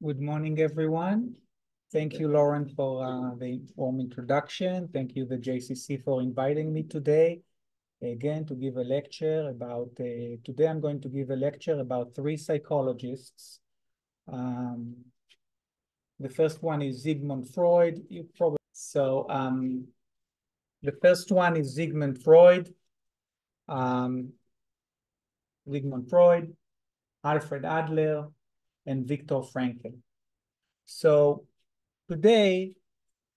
Good morning, everyone. Thank you, Lauren, for the warm introduction. Thank you, the JCC, for inviting me today, again, to give a lecture about, today I'm going to give a lecture about three psychologists. The first one is Sigmund Freud. The first one is Sigmund Freud. Sigmund Freud, Alfred Adler, and Viktor Frankl. So today,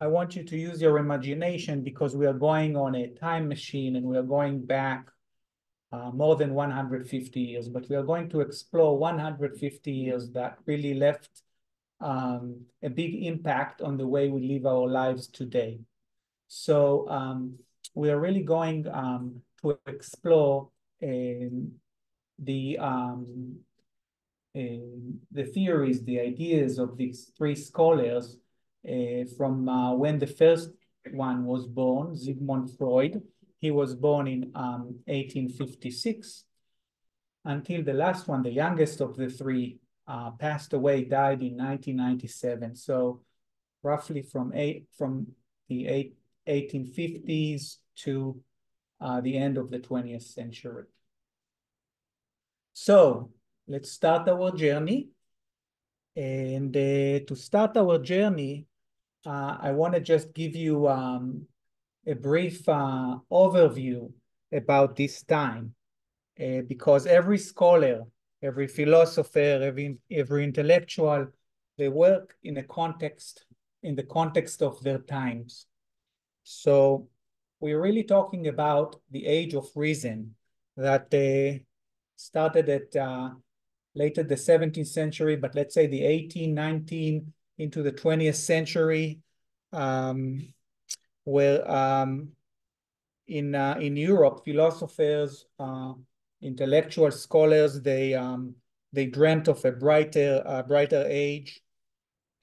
I want you to use your imagination because we are going on a time machine and we are going back more than 150 years, but we are going to explore 150 years that really left a big impact on the way we live our lives today. So we are really going to explore the theories, the ideas of these three scholars from when the first one was born, Sigmund Freud. He was born in 1856, until the last one, the youngest of the three, passed away, died in 1997. So roughly from the 1850s to the end of the 20th century. So let's start our journey. And to start our journey, I want to just give you a brief overview about this time, because every scholar, every philosopher, every intellectual, they work in the context of their times. So we're really talking about the age of reason that started at later the 17th century, but let's say the 18, 19 into the 20th century, where in Europe, philosophers, intellectual scholars, they dreamt of a brighter age,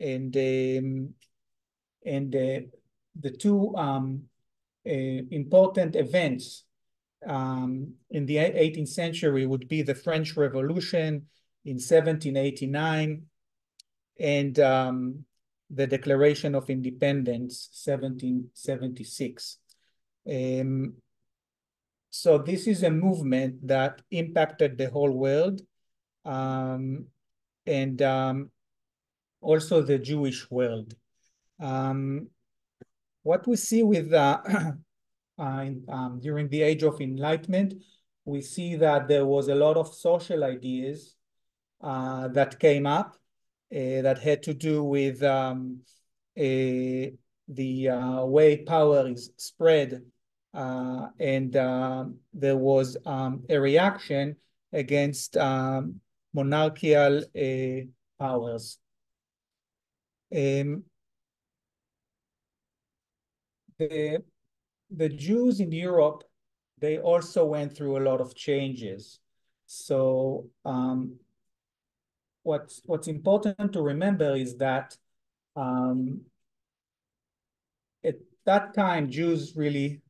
and the two important events in the 18th century would be the French Revolution in 1789 and the Declaration of Independence, 1776. So this is a movement that impacted the whole world, and also the Jewish world. What we see with during the Age of Enlightenment, we see that there was a lot of social ideas that came up that had to do with the way power is spread, and there was a reaction against monarchical powers. The Jews in Europe, they also went through a lot of changes. So what's important to remember is that at that time, Jews really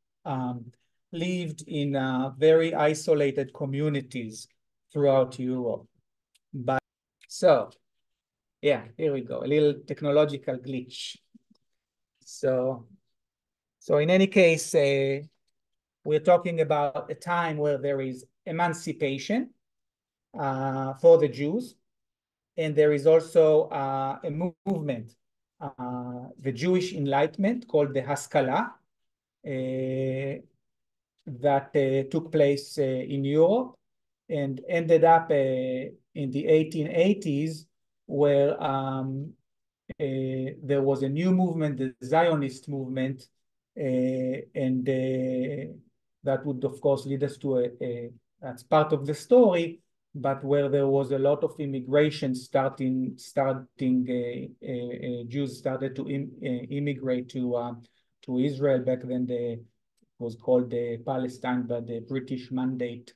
lived in very isolated communities throughout Europe. But so, yeah, here we go, a little technological glitch. So in any case, we're talking about a time where there is emancipation for the Jews, and there is also a movement, the Jewish Enlightenment, called the Haskalah, that took place in Europe and ended up in the 1880s, where there was a new movement, the Zionist movement, and that would, of course, lead us to that's part of the story, but where there was a lot of immigration starting Jews started to immigrate to Israel. Back then, it was called Palestine, but the British Mandate.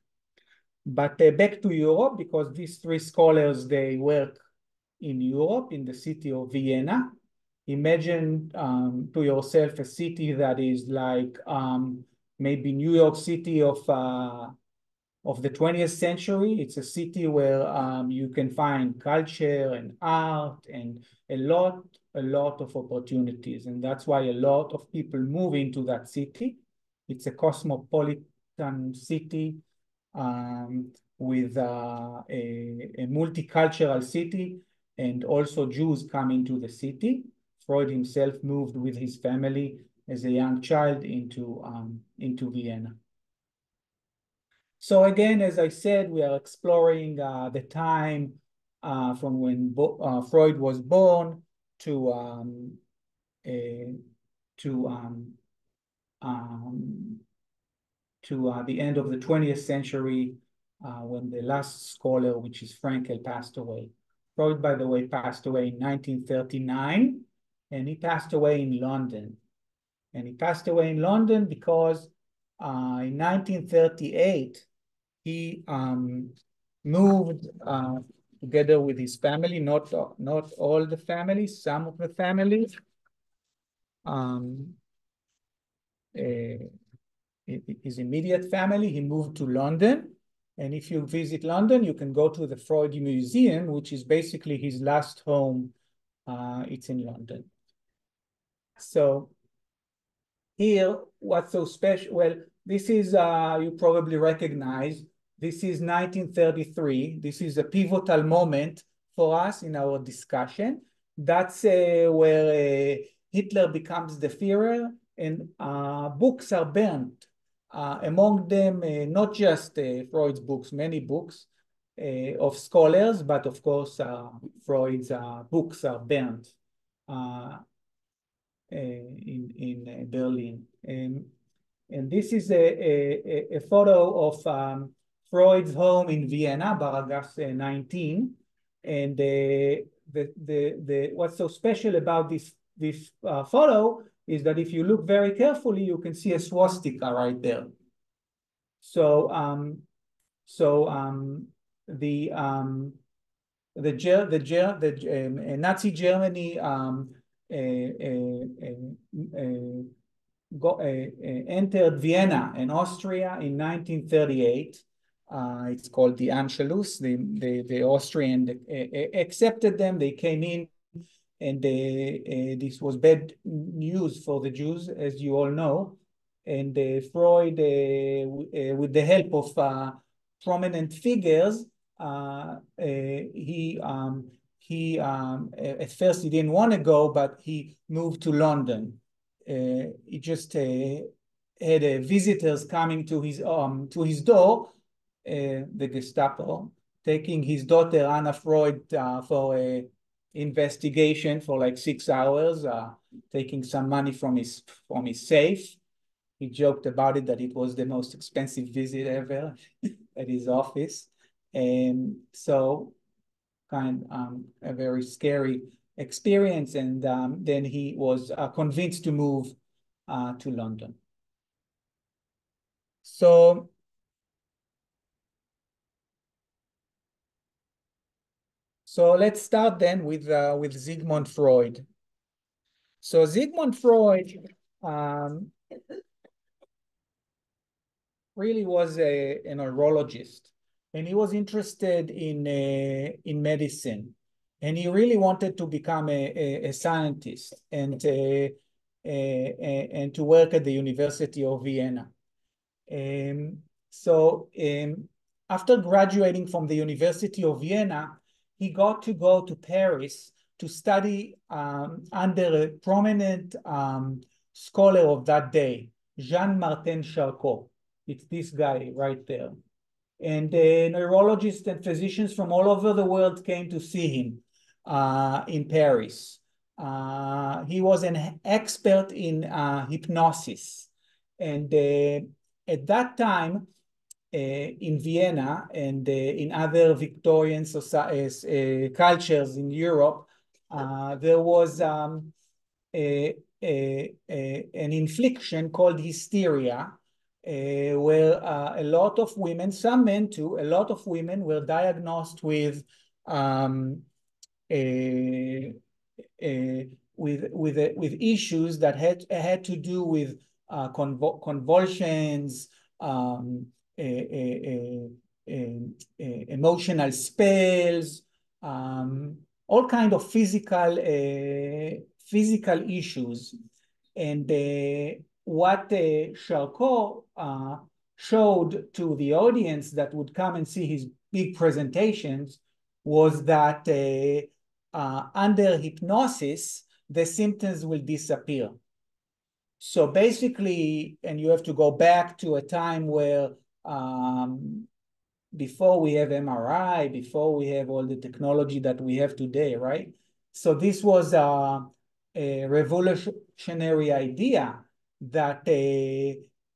But back to Europe, because these three scholars, they work in Europe, in the city of Vienna. Imagine to yourself a city that is like maybe New York City of of the 20th century. It's a city where you can find culture and art and a lot of opportunities. And that's why a lot of people move into that city. It's a cosmopolitan city with a multicultural city, and also Jews come into the city. Freud himself moved with his family as a young child into Vienna. So again, as I said, we are exploring the time from when Freud was born to the end of the 20th century, when the last scholar, which is Frankl, passed away. Freud, by the way, passed away in 1939, and he passed away in London. And he passed away in London because in 1938, he moved together with his family, not all the families, some of the families. His immediate family, he moved to London. And if you visit London, you can go to the Freud Museum, which is basically his last home. It's in London. So here, what's so special? Well, this is, you probably recognize, this is 1933. This is a pivotal moment for us in our discussion. That's where Hitler becomes the Führer, and books are burned. Among them, not just Freud's books, many books of scholars, but of course, Freud's books are burned in Berlin. And this is a photo of Freud's home in Vienna, Baragas 19. And what's so special about this photo is that if you look very carefully, you can see a swastika right there. So Nazi Germany entered Vienna and Austria in 1938. It's called the Anschluss. The Austrian accepted them. They came in, and this was bad news for the Jews, as you all know. And Freud, with the help of prominent figures, he at first he didn't want to go, but he moved to London. He just had visitors coming to his door, the Gestapo, taking his daughter Anna Freud for a investigation for like 6 hours, taking some money from his safe. He joked about it, that it was the most expensive visit ever at his office. And so a very scary experience. And then he was convinced to move to London. So let's start then with Sigmund Freud. So Sigmund Freud really was a neurologist, and he was interested in medicine, and he really wanted to become a scientist and to work at the University of Vienna. After graduating from the University of Vienna, he got to go to Paris to study under a prominent scholar of that day, Jean-Martin Charcot. It's this guy right there. And neurologists and physicians from all over the world came to see him in Paris. He was an expert in hypnosis. And at that time, in Vienna and in other Victorian cultures in Europe, there was an infliction called hysteria, where a lot of women, some men too, a lot of women were diagnosed with issues that had to do with convulsions, emotional spells, all kind of physical issues. And what Charcot showed to the audience that would come and see his big presentations was that under hypnosis, the symptoms will disappear. So basically, and you have to go back to a time where before we have MRI, before we have all the technology that we have today, right? So this was a revolutionary idea that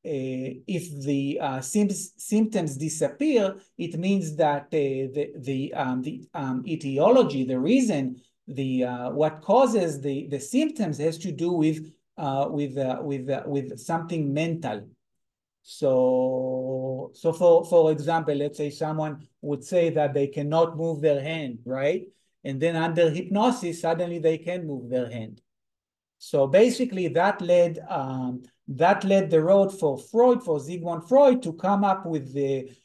if the symptoms disappear, it means that the etiology, the reason, what causes the symptoms has to do with something mental. So for example, let's say someone would say that they cannot move their hand, right? And then under hypnosis, suddenly they can move their hand. So basically, that led the road for Freud, for Sigmund Freud, to come up with really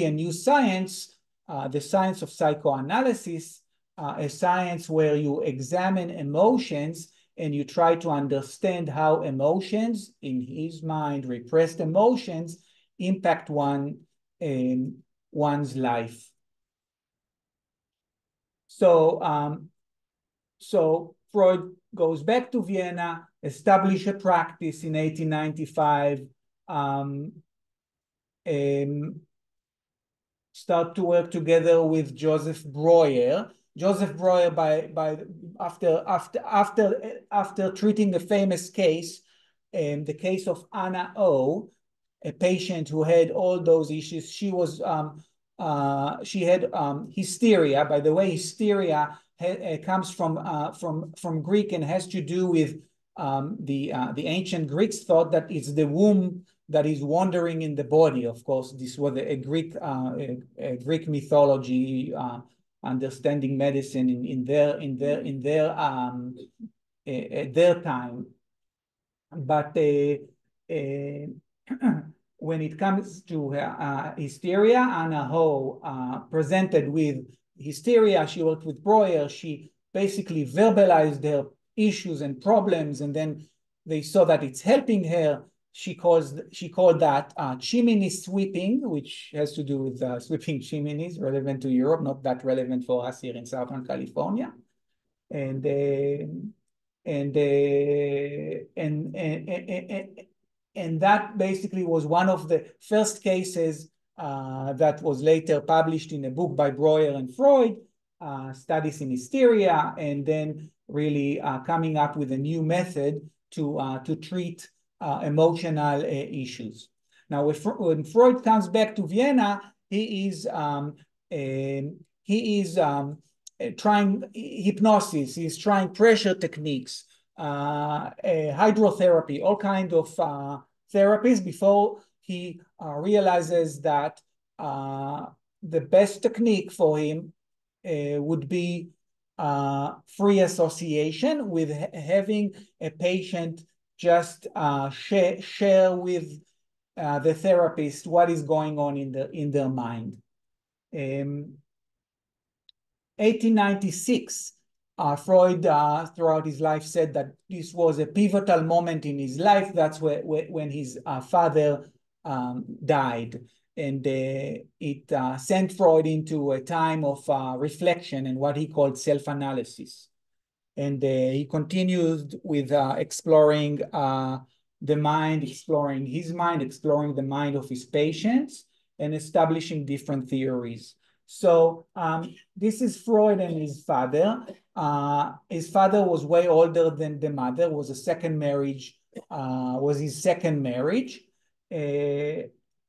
a new science, the science of psychoanalysis, a science where you examine emotions and you try to understand how emotions, in his mind, repressed emotions, impact one's life. So Freud goes back to Vienna, establishes a practice in 1895, start to work together with Joseph Breuer. Joseph Breuer, after treating the famous case, the case of Anna O, a patient who had all those issues. She had hysteria. By the way, hysteria comes from Greek and has to do with the ancient Greeks thought that it's the womb that is wandering in the body. Of course, this was a Greek mythology, understanding medicine in their time. But when it comes to hysteria, Anna Ho presented with hysteria. She worked with Breuer. She basically verbalized her issues and problems, and then they saw that it's helping her. She called that chimney sweeping, which has to do with sweeping chimneys, relevant to Europe, not that relevant for us here in Southern California. And that basically was one of the first cases that was later published in a book by Breuer and Freud, studies in hysteria, and then really coming up with a new method to treat emotional issues. Now, when Freud comes back to Vienna, he is trying hypnosis. He's trying pressure techniques, hydrotherapy, all kinds of therapies before he realizes that the best technique for him would be free association, with having a patient just share with the therapist what is going on in their mind. 1896, Freud, throughout his life, said that this was a pivotal moment in his life. That's when his father died. And it sent Freud into a time of reflection and what he called self-analysis. And he continued with exploring the mind, exploring his mind, exploring the mind of his patients, and establishing different theories. So this is Freud and his father. His father was way older than the mother, was his second marriage.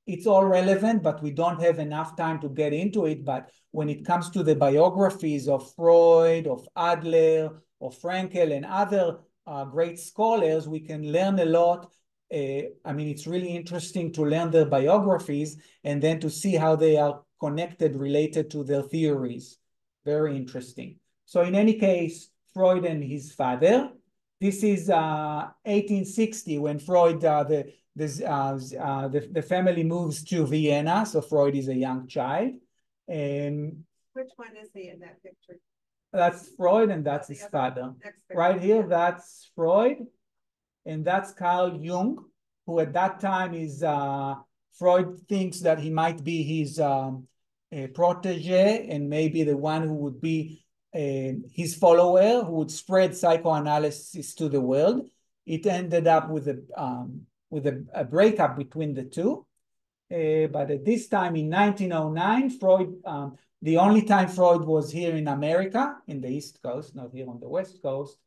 It's all relevant, but we don't have enough time to get into it. But when it comes to the biographies of Freud, of Adler, of Frankl, and other great scholars, we can learn a lot. I mean, it's really interesting to learn their biographies and then to see how they are connected, related to their theories. Very interesting. So in any case, Freud and his father. This is 1860 when Freud, the the family moves to Vienna, so Freud is a young child. And which one is he in that picture? That's Freud, and that's his father. Right here, that's Freud, and that's Carl Jung, who at that time is, Freud thinks that he might be his protege and maybe the one who would be his follower, who would spread psychoanalysis to the world. It ended up with a breakup between the two. But at this time in 1909, Freud, the only time Freud was here in America, in the East Coast, not here on the West Coast,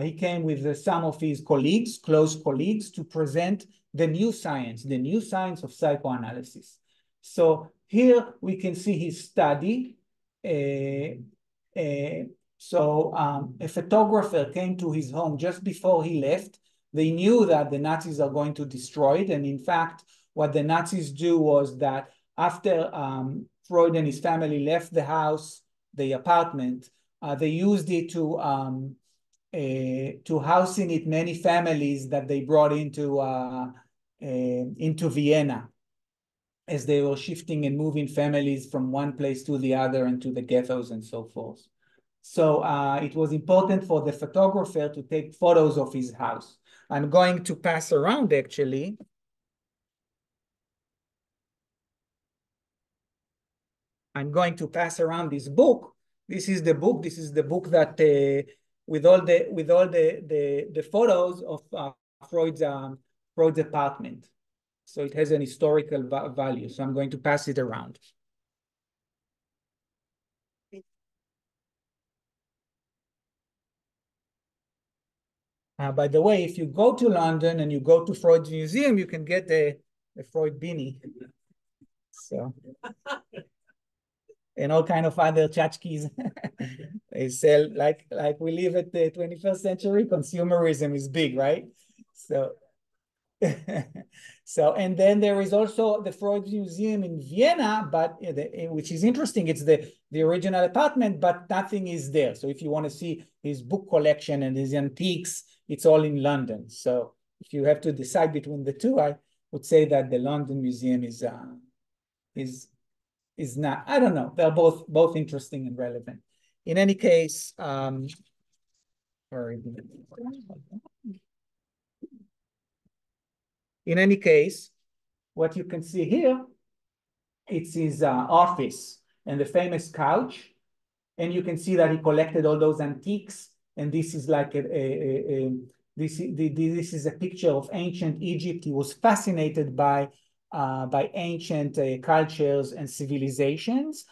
he came with some of his colleagues, close colleagues, to present the new science of psychoanalysis. So here we can see his study. So a photographer came to his home just before he left. They knew that the Nazis are going to destroy it. And in fact, what the Nazis do was that after Freud and his family left the house, the apartment, they used it to house in it many families that they brought into Vienna, as they were shifting and moving families from one place to the other and to the ghettos and so forth. So it was important for the photographer to take photos of his house. I'm going to pass around, actually. I'm going to pass around this book. This is the book. This is the book that with all the photos of Freud's apartment. So it has an historical value. So I'm going to pass it around. By the way, if you go to London and you go to Freud's museum, you can get a Freud beanie. So. And all kind of other tchotchkes. They sell, like we live at the 21st century, consumerism is big, right? So, and then there is also the Freud Museum in Vienna, but which is interesting. It's the original apartment, but nothing is there. So if you want to see his book collection and his antiques, it's all in London. So if you have to decide between the two, I would say that the London Museum is not, I don't know. They're both interesting and relevant. In any case, what you can see here, it's his office and the famous couch. And you can see that he collected all those antiques. And this is like this is a picture of ancient Egypt. He was fascinated by ancient cultures and civilizations,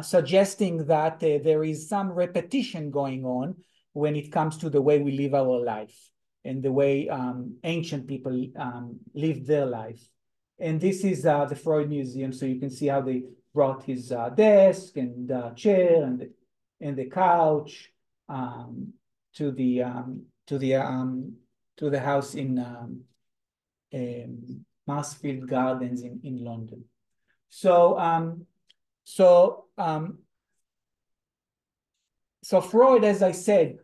suggesting that there is some repetition going on when it comes to the way we live our life and the way ancient people lived their life. And this is the Freud Museum, so you can see how they brought his desk and chair and the couch to the house in Marsfield Gardens in London. So Freud, as I said,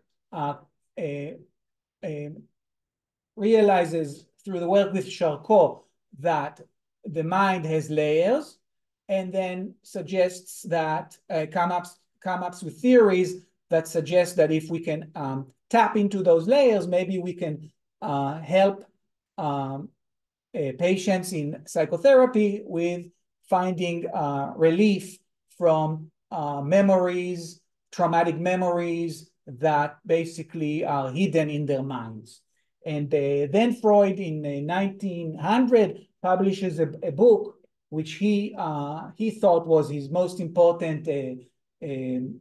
realizes through the work with Charcot that the mind has layers, and then suggests that come up with theories that suggest that if we can tap into those layers, maybe we can help patients in psychotherapy with finding relief from memories, traumatic memories that basically are hidden in their minds. And then Freud in 1900 publishes a book which he thought was his most important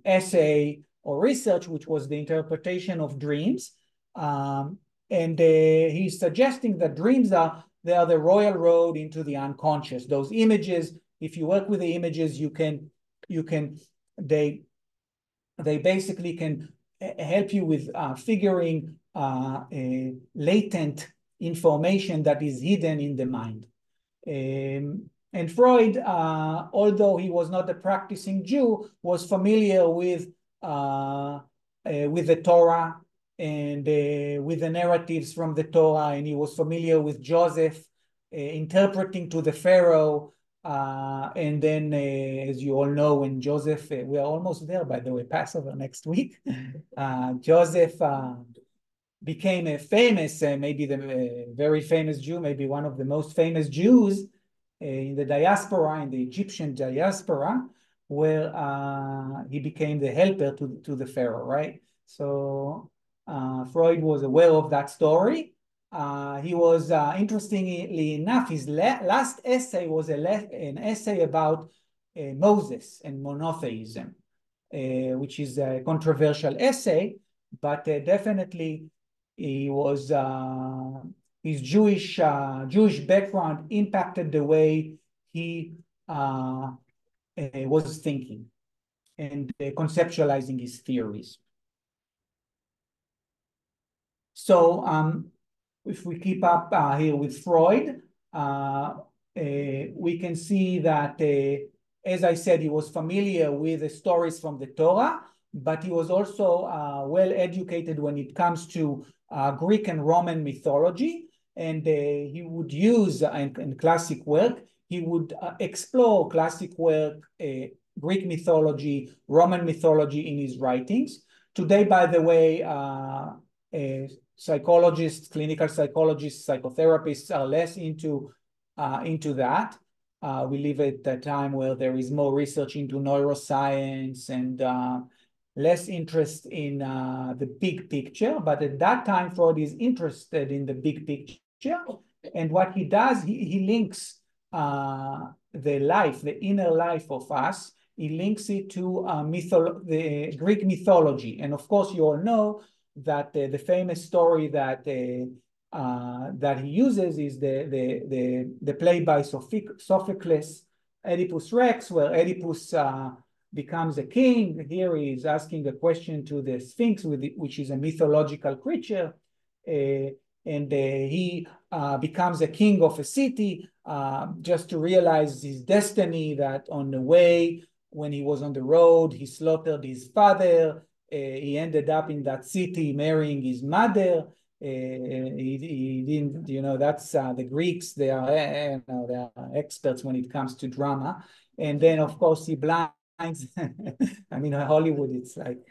essay or research, which was the interpretation of dreams. And he's suggesting that dreams they are the royal road into the unconscious. Those images, if you work with the images, they basically can help you with figuring latent information that is hidden in the mind. And Freud, although he was not a practicing Jew, was familiar with the Torah and with the narratives from the Torah, and he was familiar with Joseph interpreting to the Pharaoh. And then, as you all know, when Joseph, we are almost there, by the way, Passover next week. Joseph became a famous, maybe the very famous Jew, maybe one of the most famous Jews in the diaspora, in the Egyptian diaspora, where he became the helper to the Pharaoh, right? So Freud was aware of that story. He was, interestingly enough, his last essay was an essay about Moses and monotheism, which is a controversial essay, but definitely he was his Jewish background impacted the way he was thinking and conceptualizing his theories. So if we keep up here with Freud, we can see that, as I said, he was familiar with the stories from the Torah, but he was also well educated when it comes to Greek and Roman mythology, and he would use in classic work, he would explore classic work, Greek mythology, Roman mythology in his writings. Today, by the way, psychologists, clinical psychologists, psychotherapists are less into that. We live at a time where there is more research into neuroscience and less interest in the big picture. But at that time, Freud is interested in the big picture. And what he does, he links the life, the inner life of us, he links it to the Greek mythology. And of course, you all know that the famous story that that he uses is the play by Sophocles, Oedipus Rex, where Oedipus becomes a king. Here he is asking a question to the Sphinx, which is a mythological creature, and he becomes a king of a city just to realize his destiny, that on the way, when he was on the road, he slaughtered his father. He ended up in that city marrying his mother. He didn't, you know, that's the Greeks. They are, they are experts when it comes to drama. And then, of course, he blinds. I mean, Hollywood, it's like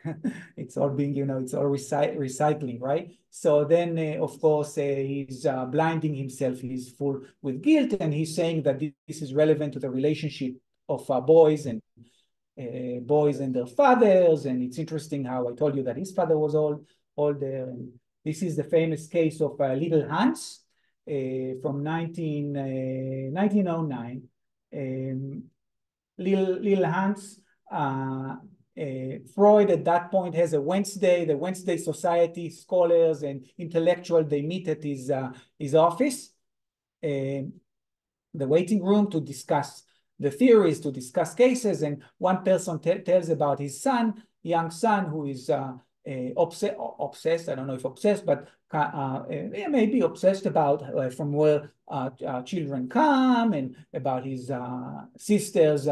it's all being, you know, it's all recycling, right? So then, of course, he's blinding himself. He's full with guilt, and he's saying that this is relevant to the relationship of boys and their fathers. And it's interesting how I told you that his father was older. And this is the famous case of Little Hans from 1909. Little Hans, Freud at that point has a Wednesday, the Wednesday Society, scholars and intellectuals, they meet at his office, the waiting room, to discuss the theories, to discuss cases. And one person tells about his son, young son, who is obsessed, I don't know if obsessed, but maybe obsessed about from where children come, and about his sisters.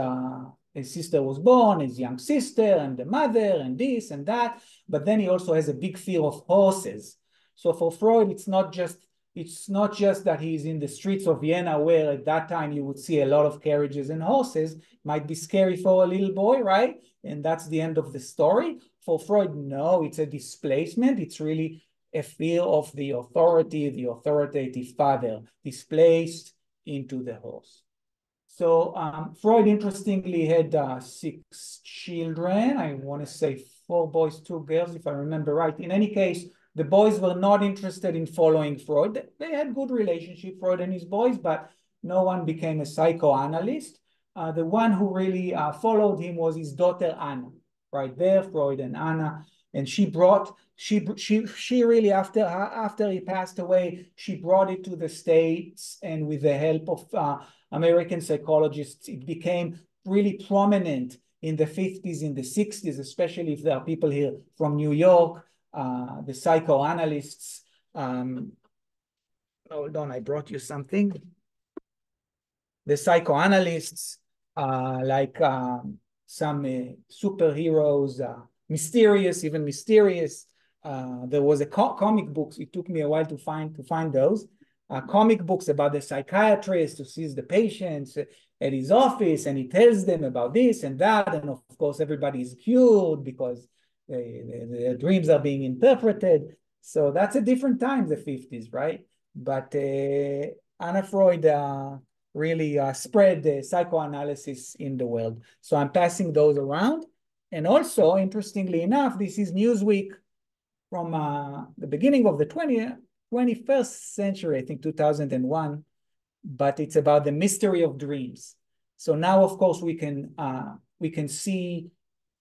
His sister was born, his young sister, and the mother, and this and that. But then he also has a big fear of horses. So for Freud, it's not just that he's in the streets of Vienna, where at that time you would see a lot of carriages and horses. Might be scary for a little boy, right? And that's the end of the story. For Freud, no, it's a displacement. It's really a fear of the authority, the authoritative father, displaced into the horse. So Freud, interestingly, had 6 children. I want to say 4 boys, 2 girls, if I remember right. In any case, the boys were not interested in following Freud. They had good relationship, Freud and his boys, but no one became a psychoanalyst. The one who really followed him was his daughter Anna. Right there, Freud and Anna. And she really, after he passed away, she brought it to the States, and with the help of American psychologists, it became really prominent in the 50s, in the 60s, especially if there are people here from New York, the psychoanalysts. Hold on, I brought you something. The psychoanalysts, like some superheroes, even mysterious, there was a comic books. It took me a while to find those comic books about the psychiatrist who sees the patients at his office, and he tells them about this and that, and of course everybody is cured because the dreams are being interpreted. So that's a different time, the 50s, right? But Anna Freud really spread the psychoanalysis in the world. So I'm passing those around. And also, interestingly enough, this is Newsweek from the beginning of the 21st century, I think 2001, but it's about the mystery of dreams. So now, of course, we can see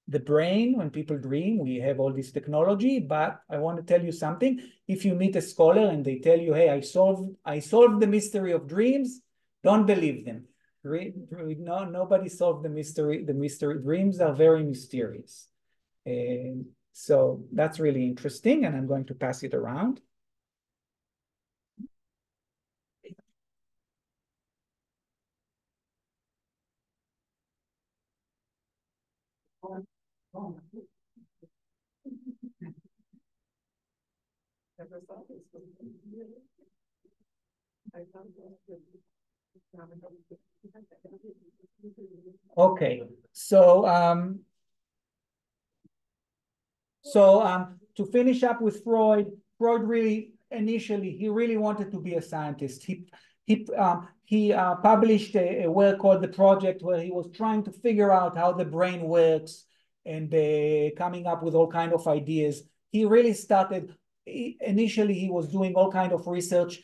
the brain when people dream. We have all this technology, but I want to tell you something. If you meet a scholar and they tell you, hey, I solved the mystery of dreams, don't believe them. No, nobody solved the mystery. The mystery dreams are very mysterious. So that's really interesting, and I'm going to pass it around. Okay, so to finish up with Freud, Freud really initially he really wanted to be a scientist. He published a work called The Project, where he was trying to figure out how the brain works and coming up with all kinds of ideas. He really started, initially he was doing all kinds of research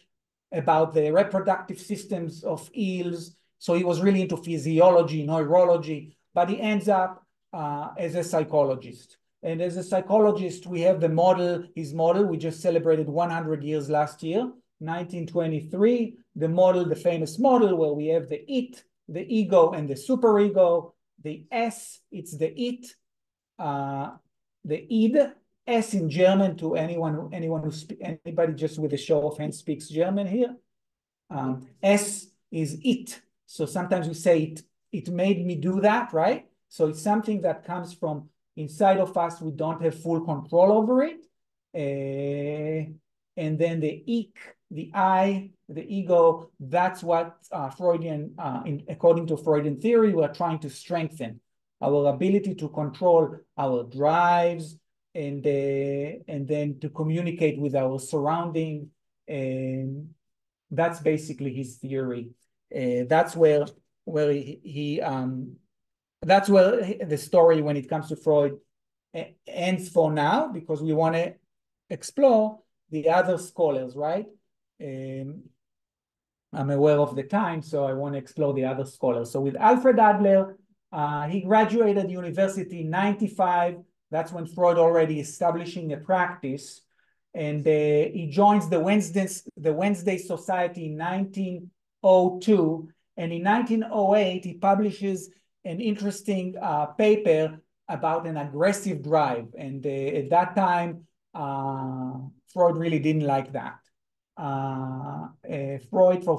about the reproductive systems of eels. So he was really into physiology, neurology, but he ends up as a psychologist. And as a psychologist, we have the model, his model. We just celebrated 100 years last year, 1923. The model, the famous model, where we have the it, the ego, and the superego. The S, it's the it, the id. S in German, to anybody just with a show of hands speaks German here. S is it. So sometimes we say it made me do that, right? So it's something that comes from inside of us. We don't have full control over it. And then the ik, the I, the ego, that's what according to Freudian theory, we're trying to strengthen our ability to control our drives, and then to communicate with our surrounding. And that's basically his theory. That's where that's where the story, when it comes to Freud, ends for now, because we want to explore the other scholars, right? I'm aware of the time, so I want to explore the other scholars. So with Alfred Adler, he graduated university in 95. That's when Freud already establishing a practice. And he joins the Wednesday Society in 1902. And in 1908, he publishes an interesting paper about an aggressive drive. And at that time, Freud really didn't like that. For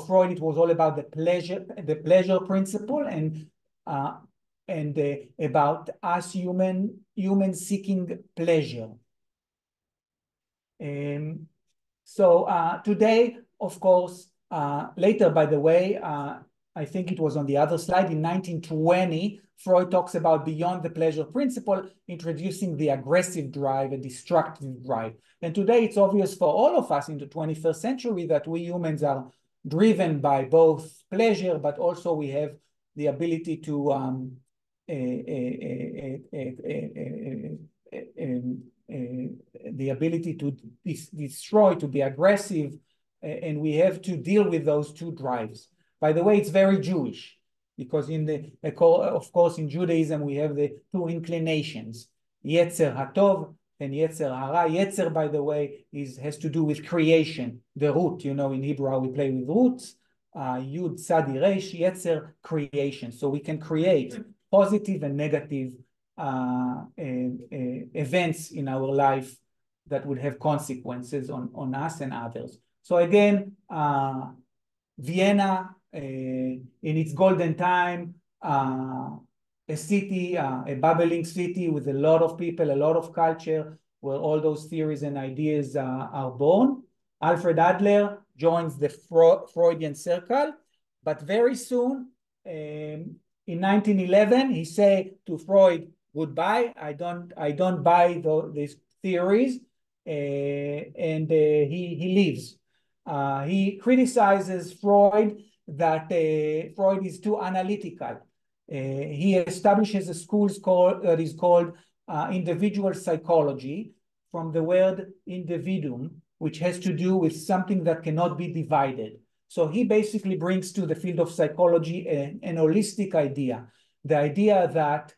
Freud, it was all about the pleasure principle, and about us humans seeking pleasure. So today, of course, later, by the way, I think it was on the other slide, in 1920, Freud talks about beyond the pleasure principle, introducing the aggressive drive, a destructive drive. And today it's obvious for all of us in the 21st century that we humans are driven by both pleasure, but also we have the ability to destroy, to be aggressive, and we have to deal with those two drives. By the way, it's very Jewish, because of course, in Judaism, we have the two inclinations, Yetzer HaTov and Yetzer Hara. Yetzer, by the way, has to do with creation, the root. You know, in Hebrew, we play with roots, Yud, Sadi, Reish, Yetzer, creation. So we can create positive and negative events in our life that would have consequences on us and others. So again, Vienna, in its golden time, a city, a bubbling city with a lot of people, a lot of culture, where all those theories and ideas are born. Alfred Adler joins the Freudian circle, but very soon, in 1911, he say to Freud, goodbye, I don't buy these theories, and he leaves. He criticizes Freud that Freud is too analytical. He establishes a school that is called individual psychology, from the word individuum, which has to do with something that cannot be divided. So he basically brings to the field of psychology an holistic idea, the idea that,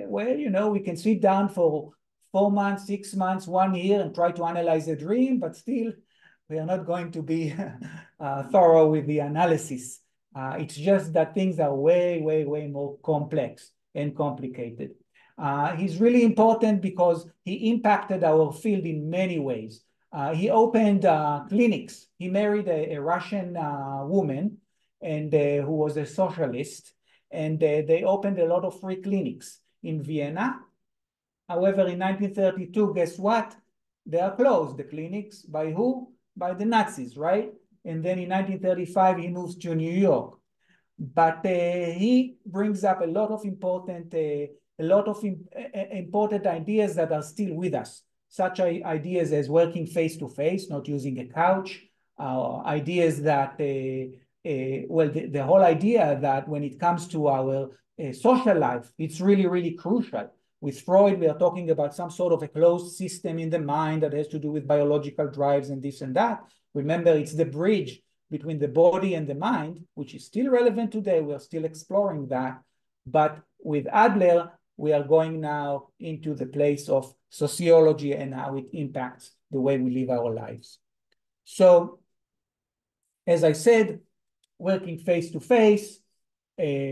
well, you know, we can sit down for 4 months, 6 months, 1 year and try to analyze a dream, but still we are not going to be thorough with the analysis. It's just that things are way, way, way more complex and complicated. He's really important because he impacted our field in many ways. He opened clinics. He married a Russian woman and who was a socialist, and they opened a lot of free clinics in Vienna. However, in 1932, guess what? They are closed, the clinics. By who? By the Nazis, right? And then in 1935, he moves to New York. But he brings up a lot of important ideas that are still with us, such ideas as working face-to-face, not using a couch, ideas that, well, the whole idea that when it comes to our social life, it's really, really crucial. With Freud, we are talking about some sort of a closed system in the mind that has to do with biological drives and this and that. Remember, it's the bridge between the body and the mind, which is still relevant today. We are still exploring that. But with Adler, we are going now into the place of sociology and how it impacts the way we live our lives. So, as I said, working face-to-face,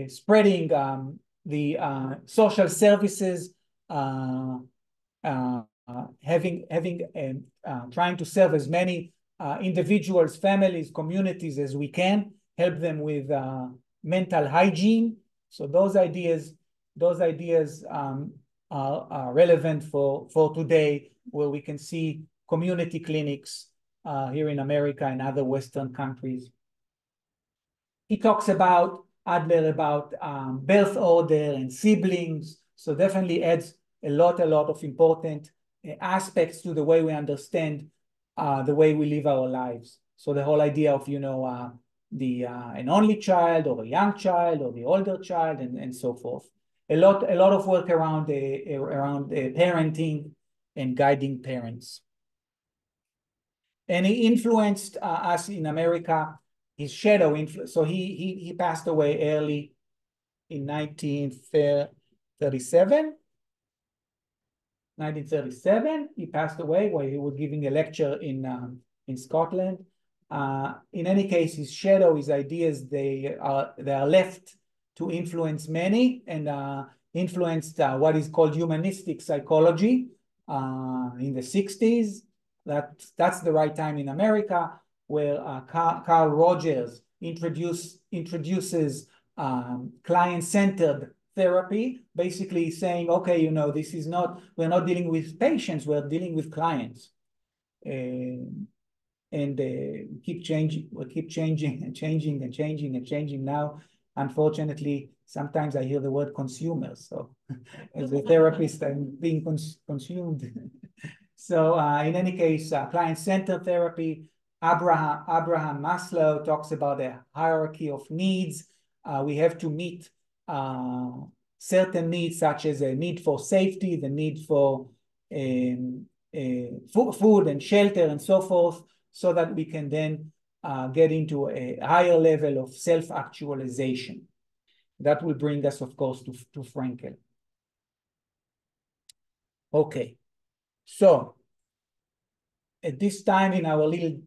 spreading the social services, trying to serve as many individuals, families, communities as we can, help them with mental hygiene. So those ideas are relevant for today, where we can see community clinics here in America and other Western countries. He talks about Adler about birth order and siblings, so definitely adds a lot of important aspects to the way we understand the way we live our lives. So the whole idea of, you know, an only child or a young child or the older child and so forth. A lot of work around parenting and guiding parents. And he influenced us in America. His shadow influence. So he passed away early in 1937. 1937, he passed away while he was giving a lecture in Scotland. In any case, his shadow, his ideas, they are left to influence many, and influenced what is called humanistic psychology in the 60s. That's the right time in America, where Carl Rogers introduces client-centered therapy, basically saying, okay, you know, we're not dealing with patients, we're dealing with clients. And keep changing and changing now. Unfortunately, sometimes I hear the word consumers. So as a therapist, I'm being consumed. So in any case, client-centered therapy. Abraham Maslow talks about a hierarchy of needs. We have to meet certain needs, such as a need for safety, the need for food and shelter and so forth, so that we can then get into a higher level of self-actualization. That will bring us, of course, to Frankl. Okay, so at this time in our little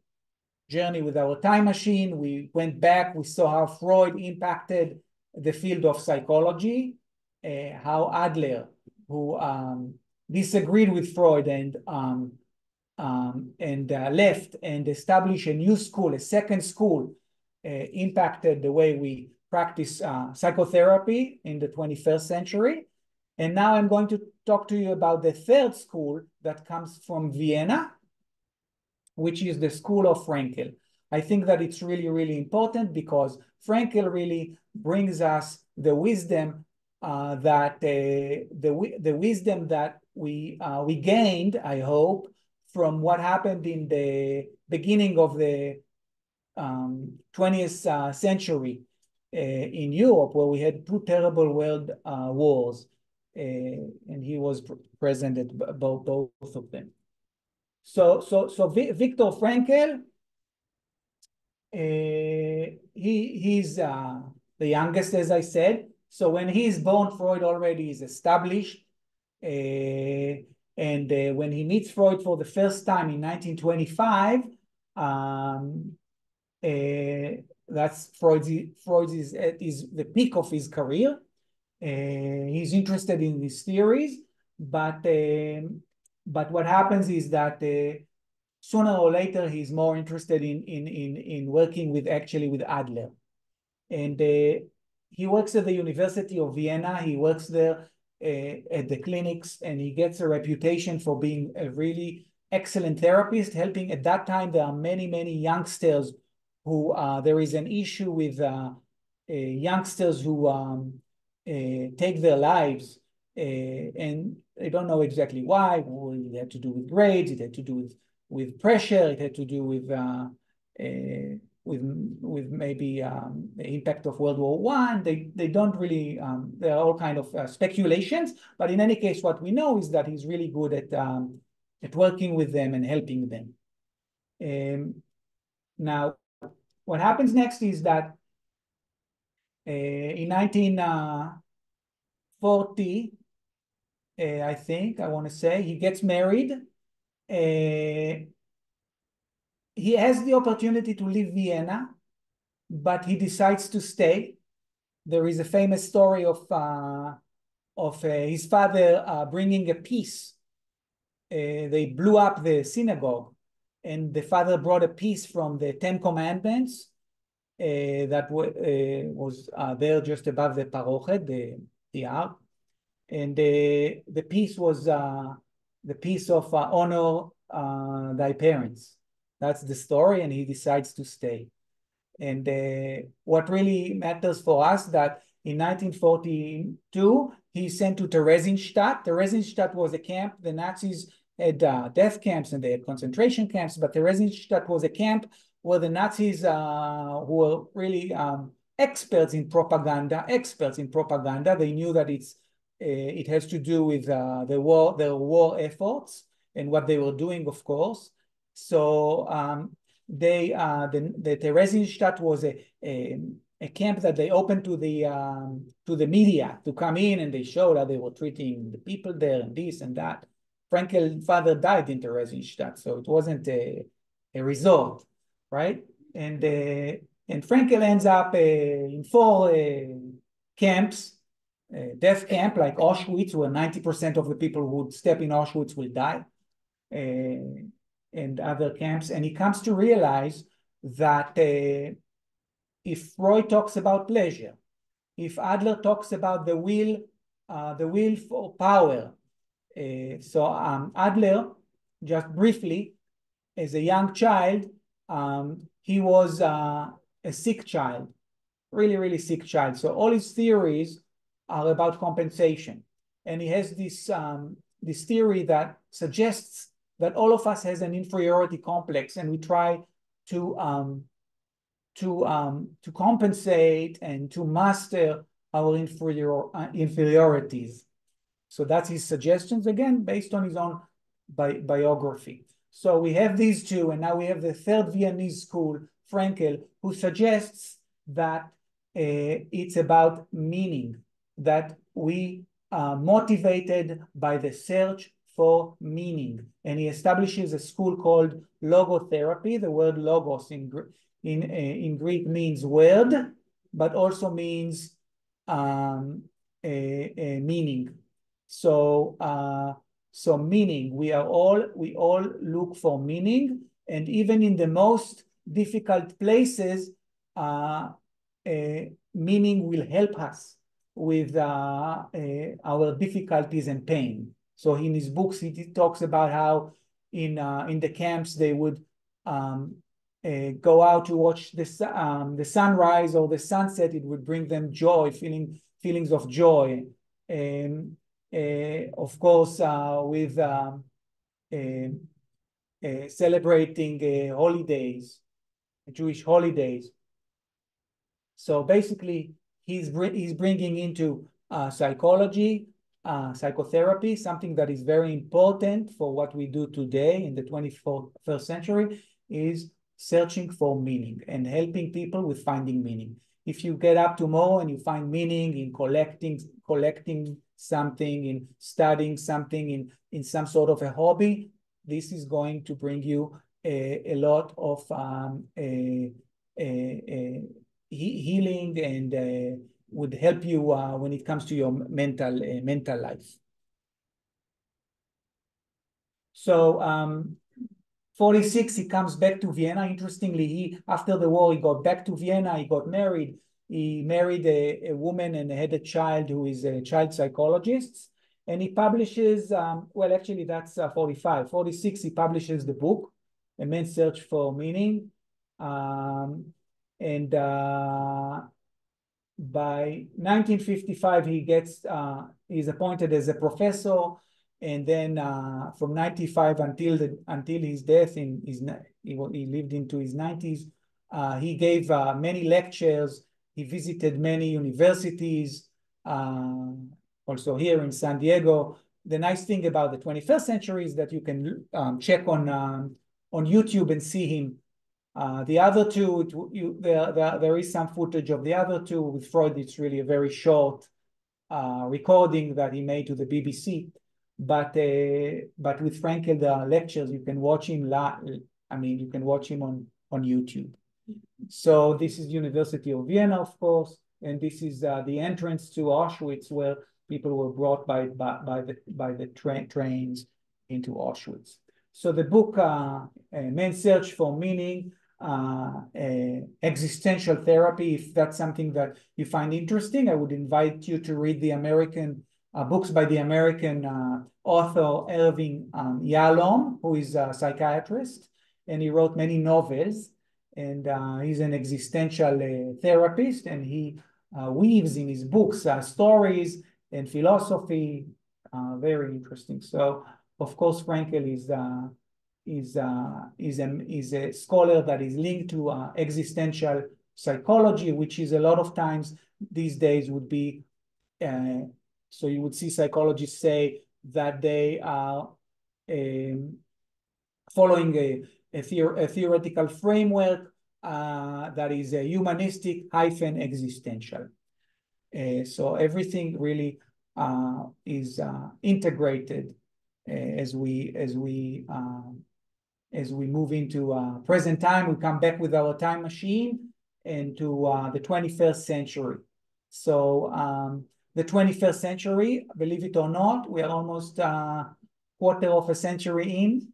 journey with our time machine, we went back, we saw how Freud impacted the field of psychology, how Adler, who disagreed with Freud and left and established a new school, a second school, impacted the way we practice psychotherapy in the 21st century. And now I'm going to talk to you about the third school that comes from Vienna, which is the school of Frankl. I think that it's really, really important because Frankl really brings us the wisdom the wisdom that we gained, I hope, from what happened in the beginning of the 20th century in Europe, where we had two terrible world wars, and he was present at both of them. So Viktor Frankl, he's the youngest, as I said. So when he's born, Freud already is established. And when he meets Freud for the first time in 1925, that's Freud is the peak of his career. He's interested in these theories, but what happens is that sooner or later he's more interested in working with Adler, and he works at the University of Vienna. He works there at the clinics, and he gets a reputation for being a really excellent therapist, helping. At that time, there are many youngsters who there is an issue with youngsters who take their lives, and they don't know exactly why. Well, it had to do with grades, it had to do with pressure, it had to do with maybe the impact of World War I. They don't really, there are all kind of speculations, but in any case, what we know is that he's really good at working with them and helping them. Now, what happens next is that in 1940, I think, I want to say, he gets married. He has the opportunity to leave Vienna, but he decides to stay. There is a famous story of his father bringing a peace. They blew up the synagogue, and the father brought a piece from the Ten Commandments that was there just above the parochet, the ark, and the piece was the piece of honor thy parents. That's the story, and he decides to stay. And what really matters for us that in 1942, he's sent to Theresienstadt. Theresienstadt was a camp. The Nazis had death camps and they had concentration camps, but Theresienstadt was a camp where the Nazis, who were really experts in propaganda, they knew that it has to do with their war efforts and what they were doing, of course. So the Theresienstadt was a camp that they opened to the media to come in, and they showed how they were treating the people there and this and that. Frankl's father died in Theresienstadt, so it wasn't a resort, right? And Frankl ends up in 4 camps, death camp like Auschwitz, where 90% of the people who would step in Auschwitz will die, and other camps. And he comes to realize that if Freud talks about pleasure, if Adler talks about the will for power, Adler, just briefly, as a young child, he was a sick child, really sick child. So all his theories are about compensation, and he has this theory that suggests that all of us has an inferiority complex, and we try to compensate and to master our inferiorities. So that's his suggestions, again, based on his own biography. So we have these two, and now we have the third Viennese school, Frankl, who suggests that it's about meaning, that we are motivated by the search for meaning. And he establishes a school called logotherapy. The word logos in Greek means word, but also means meaning. So meaning, we all look for meaning, and even in the most difficult places, meaning will help us with our difficulties and pain. So in his books, he talks about how in the camps they would go out to watch the sunrise or the sunset. It would bring them joy, feelings of joy. Of course, with celebrating holidays, Jewish holidays. So basically, he's bringing into psychology, psychotherapy, something that is very important for what we do today in the 21st century, is searching for meaning and helping people with finding meaning. If you get up tomorrow and you find meaning in collecting something, in studying something, in some sort of a hobby, this is going to bring you a lot of healing and would help you when it comes to your mental life. So 46, he comes back to Vienna. Interestingly, after the war, he got back to Vienna. He got married. He married a woman and had a child who is a child psychologist. And he publishes, well, actually, that's 45. 46, he publishes the book, A Man's Search for Meaning. And by 1955, he's appointed as a professor. And then from 95 until his death, he lived into his 90s, he gave many lectures. He visited many universities, also here in San Diego. The nice thing about the 21st century is that you can check on YouTube and see him. The other two, there is some footage of the other two. With Freud, it's really a very short recording that he made to the BBC. But with Frankl, the lectures, you can watch him. You can watch him on YouTube. So this is University of Vienna, of course, and this is the entrance to Auschwitz, where people were brought by the trains into Auschwitz. So the book, Man's Search for Meaning, existential therapy. If that's something that you find interesting, I would invite you to read the American books by the American author Irving Yalom, who is a psychiatrist, and he wrote many novels. And he's an existential therapist, and he weaves in his books stories and philosophy. Very interesting. So, of course, Frankl is a scholar that is linked to existential psychology, which is a lot of times these days would be. So you would see psychologists say that they are following a theoretical framework that is a humanistic - existential. So everything really is integrated as we move into present time. We come back with our time machine into the 21st century. So the 21st century, believe it or not, we are almost quarter of a century in.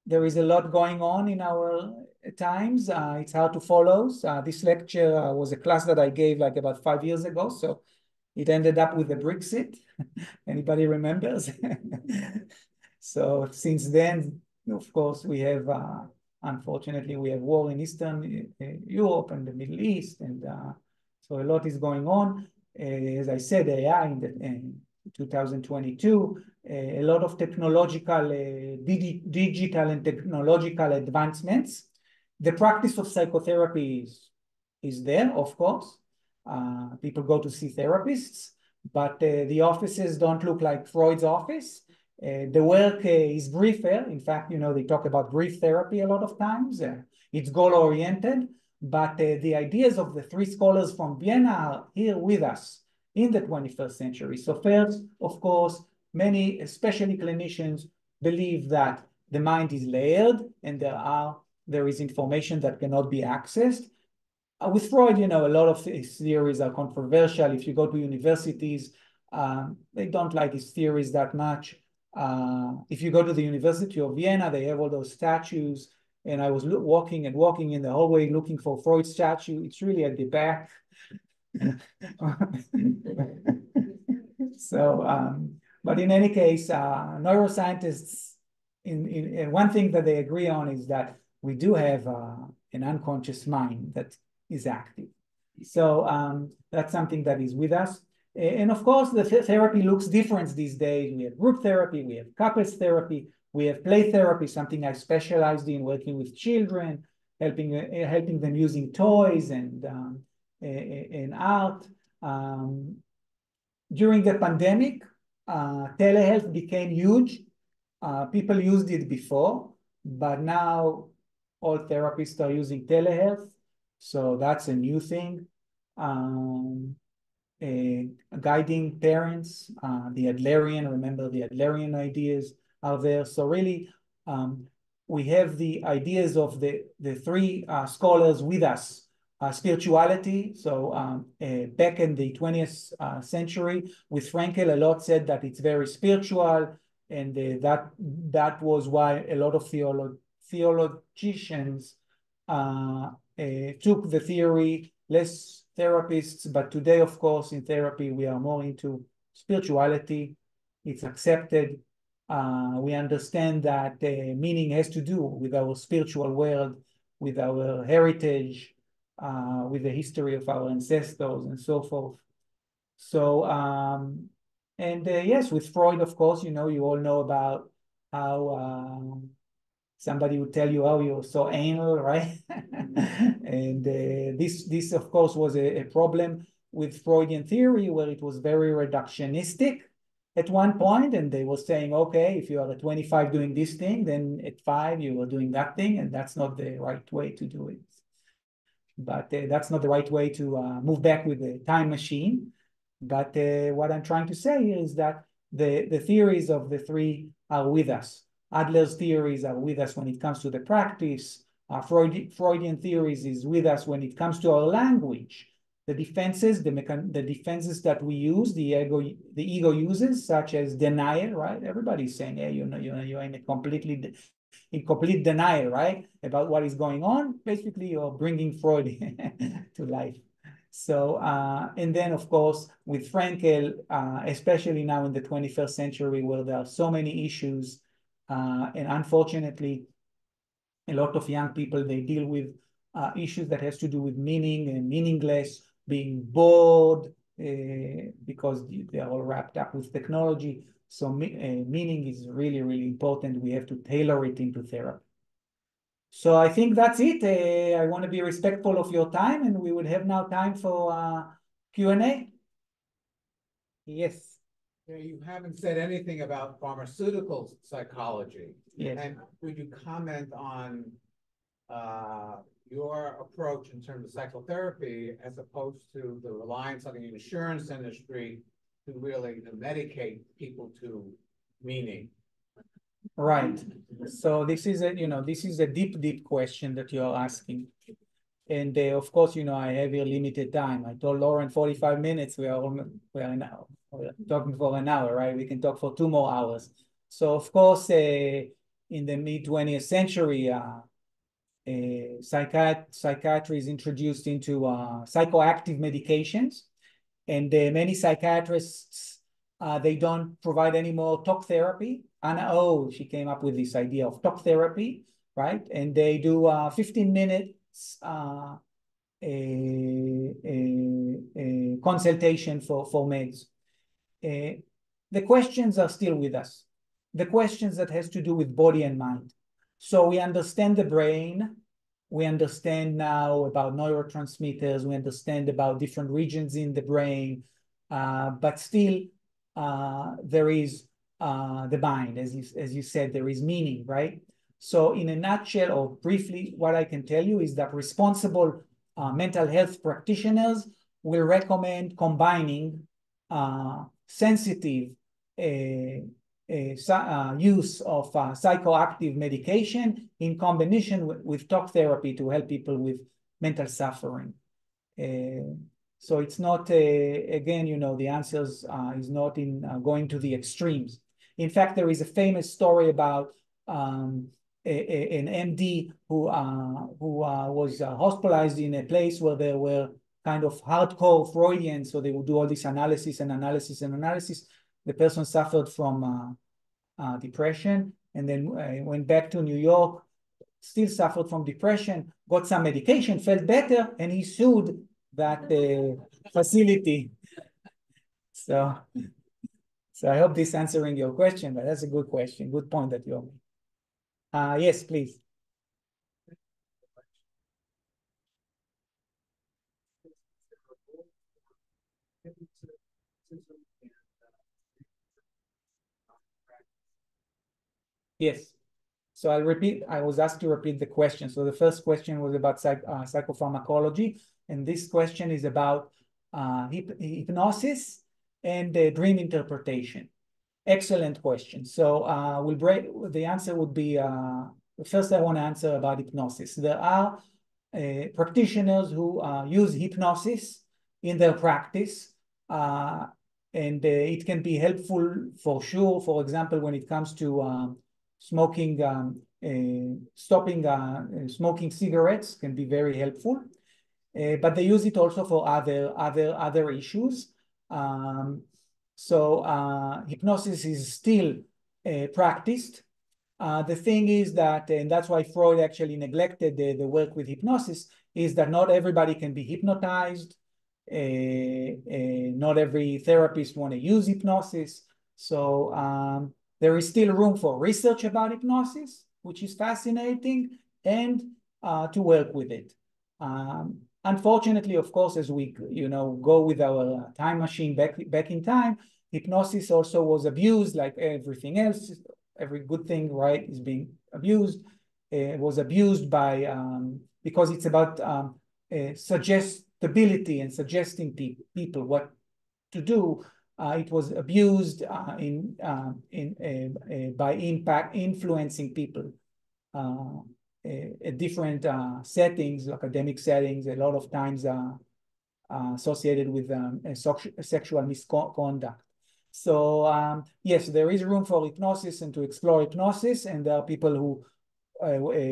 There is a lot going on in our times. It's hard to follow. This lecture was a class that I gave like about 5 years ago. So it ended up with the Brexit. Anybody remembers? So since then, of course, we have, unfortunately, we have war in Eastern Europe and the Middle East. And so a lot is going on. As I said, AI in 2022, a lot of technological, digital and technological advancements. The practice of psychotherapy is there, of course. People go to see therapists, but the offices don't look like Freud's office. The work is briefer. In fact, they talk about brief therapy a lot of times. It's goal-oriented, but the ideas of the three scholars from Vienna are here with us in the 21st century. So first, of course, many, especially clinicians, believe that the mind is layered and there is information that cannot be accessed. With Freud, a lot of his theories are controversial. If you go to universities, they don't like his theories that much. If you go to the University of Vienna, they have all those statues. And I was walking in the hallway looking for Freud's statue. It's really at the back. So, but in any case, neuroscientists, in one thing that they agree on is that we do have an unconscious mind that is active. So that's something that is with us. And of course, the therapy looks different these days. We have group therapy, we have couples therapy, we have play therapy, something I specialized in, working with children, helping them using toys and art. During the pandemic, telehealth became huge. People used it before, but now all therapists are using telehealth. So that's a new thing. Guiding parents, the Adlerian, remember the Adlerian ideas are there. So really, we have the ideas of the three scholars with us. Spirituality, so back in the 20th century with Frankl, a lot said that it's very spiritual, and that was why a lot of theologians took the theory, less therapists, but today, of course, in therapy, we are more into spirituality. It's accepted. We understand that meaning has to do with our spiritual world, with our heritage, with the history of our ancestors and so forth. So, yes, with Freud, of course, you all know about how somebody would tell you, oh, you're so anal, right? And this, of course, was a problem with Freudian theory, where it was very reductionistic at one point, and they were saying, okay, if you are at 25 doing this thing, then at 5 you are doing that thing, and that's not the right way to do it. But that's not the right way to move back with the time machine. But what I'm trying to say here is that the theories of the three are with us. Adler's theories are with us when it comes to the practice. Freudian theories is with us when it comes to our language. The defenses, the defenses that we use, the ego uses, such as denial, right? Everybody's saying, hey, you're in a complete denial, right, about what is going on. Basically, you're bringing Freud to life. So, and then, of course, with Frankl, especially now in the 21st century, where there are so many issues, and unfortunately, a lot of young people, they deal with issues that has to do with meaning and meaningless, being bored, because they are all wrapped up with technology. So meaning is really, really important. We have to tailor it into therapy. So I think that's it. I want to be respectful of your time, and we would have now time for Q&A. Yes. Yeah, you haven't said anything about pharmaceutical psychology. Yes. And would you comment on your approach in terms of psychotherapy, as opposed to the reliance on the insurance industry to really medicate people to meaning? Right. So this is a deep question that you are asking. And of course, I have here limited time. I told Lauren 45 minutes. We are talking for an hour, right? We can talk for 2 more hours. So of course, in the mid-20th century, psychiatry is introduced into psychoactive medications, and many psychiatrists, they don't provide any more talk therapy. Anna O, she came up with this idea of talk therapy, right? And they do 15 minutes a consultation for meds. The questions are still with us. The questions that has to do with body and mind. So we understand the brain. We understand now about neurotransmitters. We understand about different regions in the brain. But still, there is the mind. As you said, there is meaning, right? So in a nutshell, or briefly, what I can tell you is that responsible mental health practitioners will recommend combining sensitive use of psychoactive medication in combination with talk therapy to help people with mental suffering. So it's not, again, the answers is not in going to the extremes. In fact, there is a famous story about an MD who was hospitalized in a place where there were kind of hardcore Freudian, so they would do all this analysis and analysis and analysis. The person suffered from depression, and then went back to New York, still suffered from depression, got some medication, felt better, and he sued that facility. So I hope this answering your question, but that's a good question, good point that you're making. Yes, please. Yes. So I'll repeat, I was asked to repeat the question. So the first question was about psychopharmacology, and this question is about hypnosis and dream interpretation. Excellent question. So the answer would be, first I want to answer about hypnosis. There are practitioners who use hypnosis in their practice, and it can be helpful for sure. For example, when it comes to smoking, stopping smoking cigarettes can be very helpful, but they use it also for other issues. So hypnosis is still practiced. The thing is that, and that's why Freud actually neglected the work with hypnosis, is that not everybody can be hypnotized. Not every therapist want to use hypnosis. So there is still room for research about hypnosis, which is fascinating, and to work with it. Unfortunately, of course, as we go with our time machine back in time, hypnosis also was abused like everything else. Every good thing, right, is being abused. It was abused by because it's about suggestibility and suggesting people what to do. It was abused by influencing people at different settings, academic settings, a lot of times associated with sexual misconduct. So yes, there is room for hypnosis and to explore hypnosis, and there are people who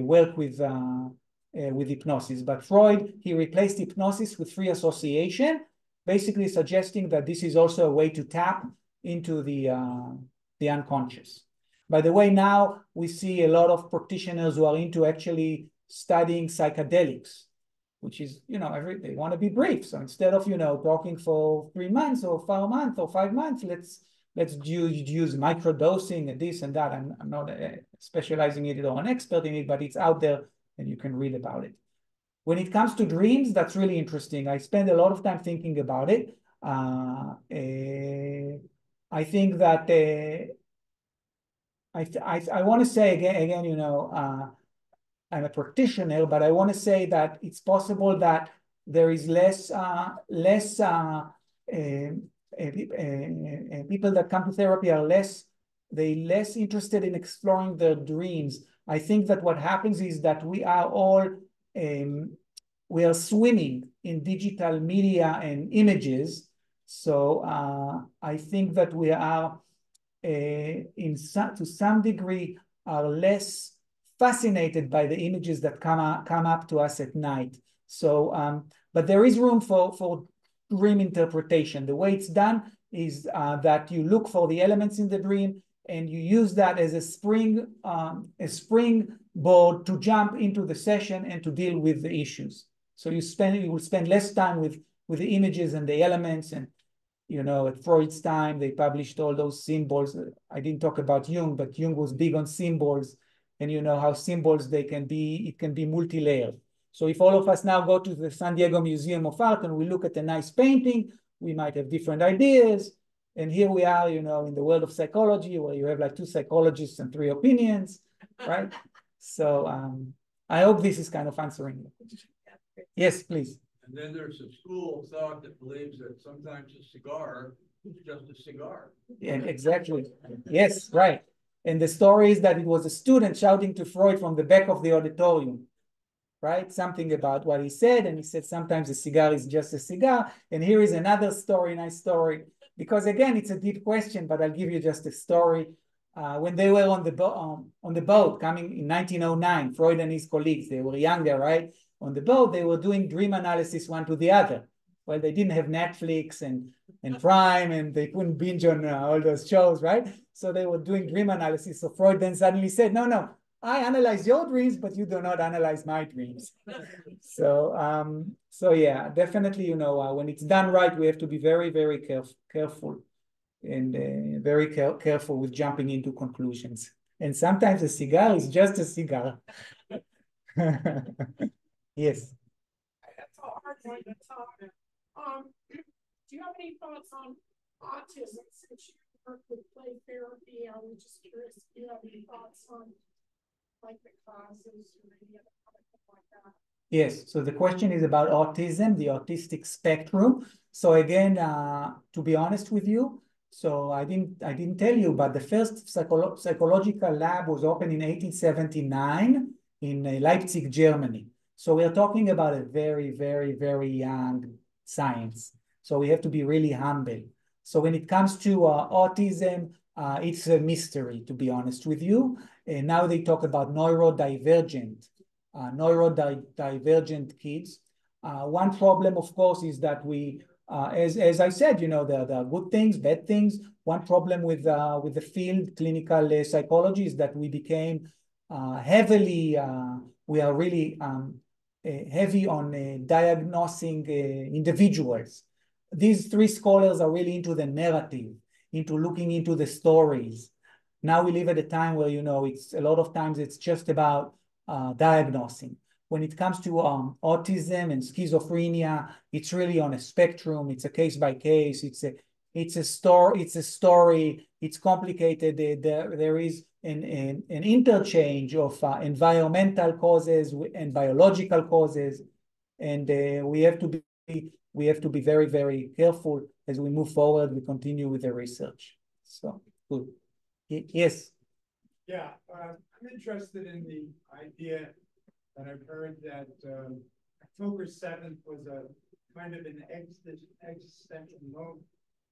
work with hypnosis. But Freud, he replaced hypnosis with free association, basically suggesting that this is also a way to tap into the unconscious. By the way, now we see a lot of practitioners who are into actually studying psychedelics, which is, they want to be brief. So instead of, talking for 3 months or 4 months or 5 months, let's use microdosing and this and that. I'm not specializing in it or an expert in it, but it's out there and you can read about it. When it comes to dreams, that's really interesting. I spend a lot of time thinking about it. I think that I want to say again, I'm a practitioner, but I want to say that it's possible that there is less people that come to therapy are less interested in exploring their dreams. I think that what happens is that we are all we are swimming in digital media and images. So I think that we are to some degree are less fascinated by the images that come up to us at night. So, but there is room for dream interpretation. The way it's done is that you look for the elements in the dream and you use that as a springboard to jump into the session and to deal with the issues. So you will spend less time with the images and the elements. And at Freud's time, they published all those symbols. I didn't talk about Jung, but Jung was big on symbols. And how symbols it can be multi-layered. So if all of us now go to the San Diego Museum of Art and we look at a nice painting, we might have different ideas. And here we are, in the world of psychology, where you have like 2 psychologists and 3 opinions, right? So I hope this is kind of answering the question. Yes, please. And then there's a school of thought that believes that sometimes a cigar is just a cigar. Yeah, exactly. Yes, right. And the story is that it was a student shouting to Freud from the back of the auditorium, right? Something about what he said. And he said, sometimes a cigar is just a cigar. And here is another story, nice story. Because again, it's a deep question, but I'll give you just a story. When they were on the boat coming in 1909, Freud and his colleagues, they were younger, right? On the boat, they were doing dream analysis one to the other. Well, they didn't have Netflix and Prime, and they couldn't binge on all those shows, right? So they were doing dream analysis. So Freud then suddenly said, no, no, I analyze your dreams, but you do not analyze my dreams. So yeah, definitely, you know, when it's done right, we have to be very, very careful and very careful with jumping into conclusions. And sometimes a cigar is just a cigar. Yes. That's a hard one to talk. Do you have any thoughts on autism since you work with play therapy? I was just curious if you have any thoughts on like the causes or any other like that. Yes, so the question is about autism, the autistic spectrum. So again, to be honest with you, so I didn't tell you, but the first psychological lab was opened in 1879 in Leipzig, Germany. So we're talking about a very, very, very young science. So we have to be really humble. So when it comes to autism, it's a mystery, to be honest with you. And now they talk about neurodivergent kids. One problem, of course, is that we, as I said, you know, there are good things, bad things. One problem with the field, clinical psychology, is that we became heavily, we are really heavy on diagnosing individuals. These three scholars are really into the narrative, into looking into the stories. Now we live at a time where, you know, it's a lot of times it's just about diagnosing. When it comes to autism and schizophrenia, it's really on a spectrum. It's a case by case. It's a story. It's complicated. There is an interchange of environmental causes and biological causes, and we have to be very, very careful as we move forward. We continue with the research. So good. Yes. Yeah, I'm interested in the idea that I've heard that October 7th was a kind of an existential moment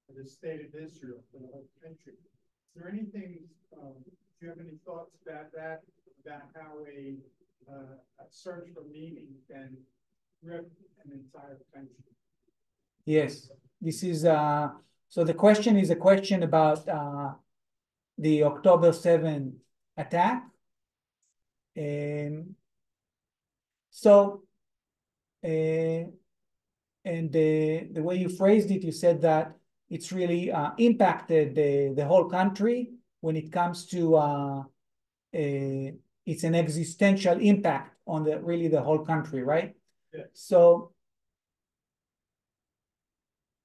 for the state of Israel, for the whole country. Is there anything, do you have any thoughts about that, about how a search for meaning can rip an entire country? Yes, this is, so the question is a question about the October 7th attack. So, and the way you phrased it, you said that it's really impacted the whole country when it comes to, it's an existential impact on really the whole country, right? Yeah.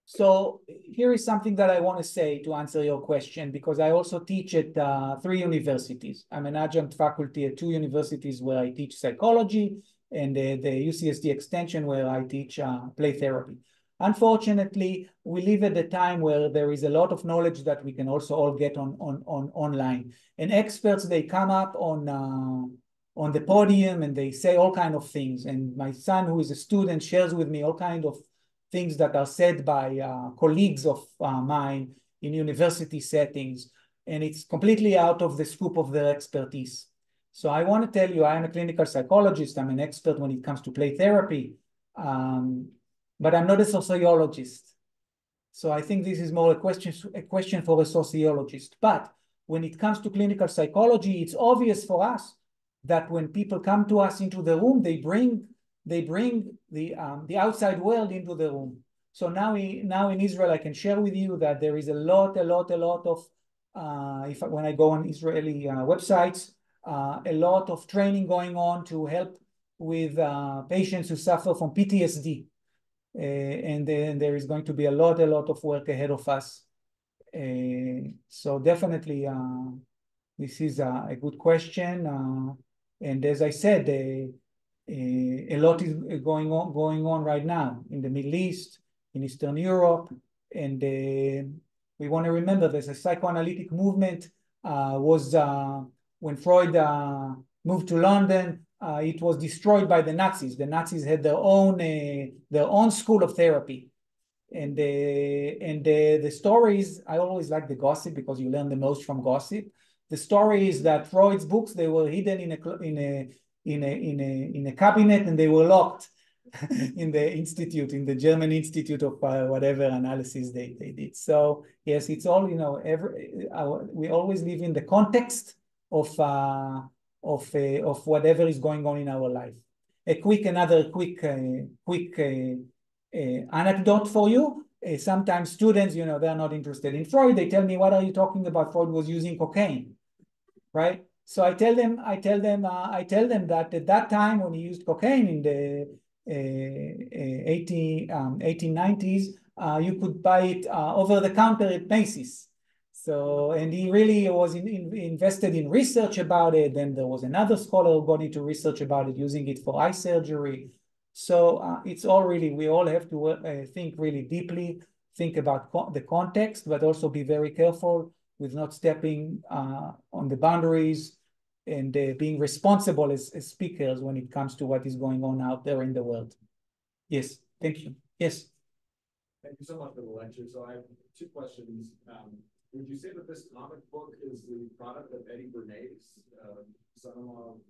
So here is something that I want to say to answer your question, because I also teach at 3 universities. I'm an adjunct faculty at 2 universities where I teach psychology, and the UCSD extension where I teach play therapy. Unfortunately, we live at a time where there is a lot of knowledge that we can also all get on online. And experts, they come up on the podium and they say all kinds of things. And my son, who is a student, shares with me all kinds of things that are said by colleagues of mine in university settings, and it's completely out of the scope of their expertise. So I want to tell you, I'm a clinical psychologist. I'm an expert when it comes to play therapy, but I'm not a sociologist. So I think this is more a question for a sociologist. But when it comes to clinical psychology, it's obvious for us that when people come to us into the room, they bring the outside world into the room. So now in Israel, I can share with you that there is a lot of, when I go on Israeli websites, a lot of training going on to help with patients who suffer from PTSD. And then there is going to be a lot of work ahead of us. So definitely, this is a good question. And as I said, a lot is going on right now in the Middle East, in Eastern Europe, and we want to remember there's a psychoanalytic movement. Was when Freud moved to London, it was destroyed by the Nazis. The Nazis had their own school of therapy, and the stories. I always like the gossip because you learn the most from gossip. The story is that Freud's books, they were hidden in a cabinet and they were locked. in the institute, in the German Institute of whatever analysis they did. So yes, it's all, you know, we always live in the context of whatever is going on in our life. Another quick anecdote for you. Sometimes students, you know, they're not interested in Freud. They tell me, what are you talking about? Freud was using cocaine, right? So I tell them that at that time when he used cocaine in the 1890s, you could buy it over the counter at Macy's. So, and he really was invested in research about it. Then there was another scholar who got into research about it, using it for eye surgery. So it's all really, we all have to think really deeply, think about the context, but also be very careful with not stepping on the boundaries and being responsible as speakers when it comes to what is going on out there in the world. Yes, thank you. Yes. Thank you so much for the lecture. So I have two questions. Would you say that this comic book is the product of Eddie Bernays, son-in-law of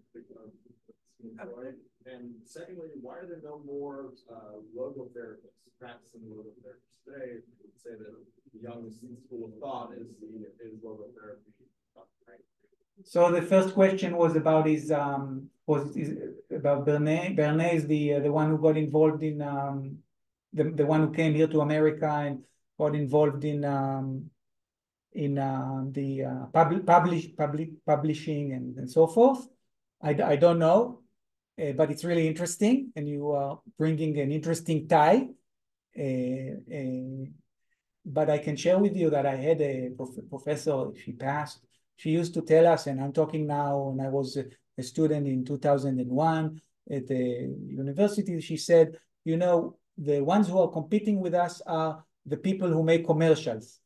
Freud? And secondly, why are there no more logotherapists practicing logotherapists today? You would say that the young school of thought is logotherapy. Right? So the first question was about about Bernays, the one who got involved in the one who came here to America and got involved in the publishing and so forth. I don't know, but it's really interesting, and you are bringing an interesting tie. But I can share with you that I had a professor, she passed. She used to tell us, and I'm talking now when I was a student in 2001 at the university, she said, you know, the ones who are competing with us are the people who make commercials.